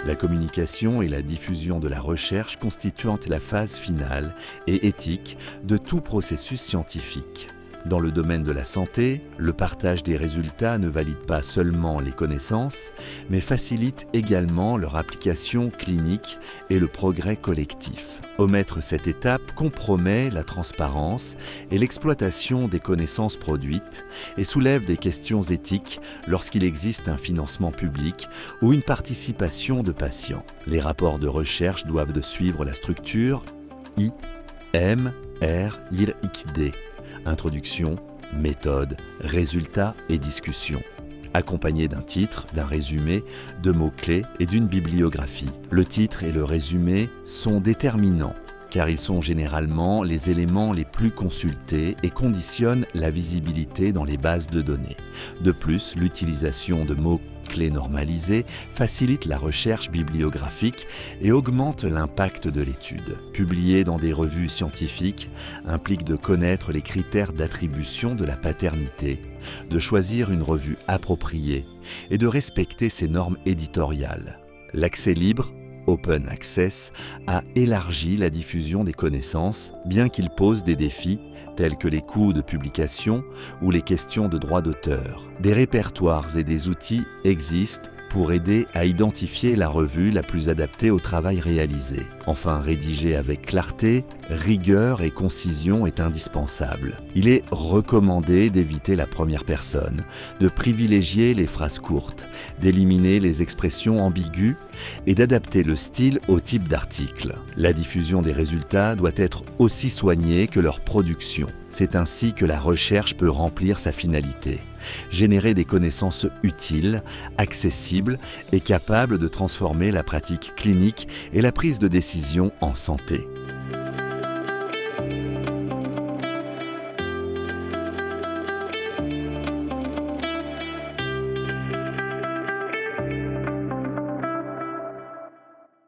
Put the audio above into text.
La communication et la diffusion de la recherche constituant la phase finale et éthique de tout processus scientifique. Dans le domaine de la santé, le partage des résultats ne valide pas seulement les connaissances, mais facilite également leur application clinique et le progrès collectif. Omettre cette étape compromet la transparence et l'exploitation des connaissances produites et soulève des questions éthiques lorsqu'il existe un financement public ou une participation de patients. Les rapports de recherche doivent de suivre la structure I, M, R, IR, XD. Introduction, méthode, résultats et discussion. Accompagné d'un titre, d'un résumé, de mots-clés et d'une bibliographie. Le titre et le résumé sont déterminants, car ils sont généralement les éléments les plus consultés et conditionnent la visibilité dans les bases de données. De plus, l'utilisation de mots-clés normalisés facilite la recherche bibliographique et augmente l'impact de l'étude. Publier dans des revues scientifiques implique de connaître les critères d'attribution de la paternité, de choisir une revue appropriée et de respecter ses normes éditoriales. L'accès libre, Open Access, a élargi la diffusion des connaissances, bien qu'il pose des défis tels que les coûts de publication ou les questions de droit d'auteur. Des répertoires et des outils existent pour aider à identifier la revue la plus adaptée au travail réalisé. Enfin, rédiger avec clarté, rigueur et concision est indispensable. Il est recommandé d'éviter la première personne, de privilégier les phrases courtes, d'éliminer les expressions ambiguës et d'adapter le style au type d'article. La diffusion des résultats doit être aussi soignée que leur production. C'est ainsi que la recherche peut remplir sa finalité. Générer des connaissances utiles, accessibles et capables de transformer la pratique clinique et la prise de décision en santé.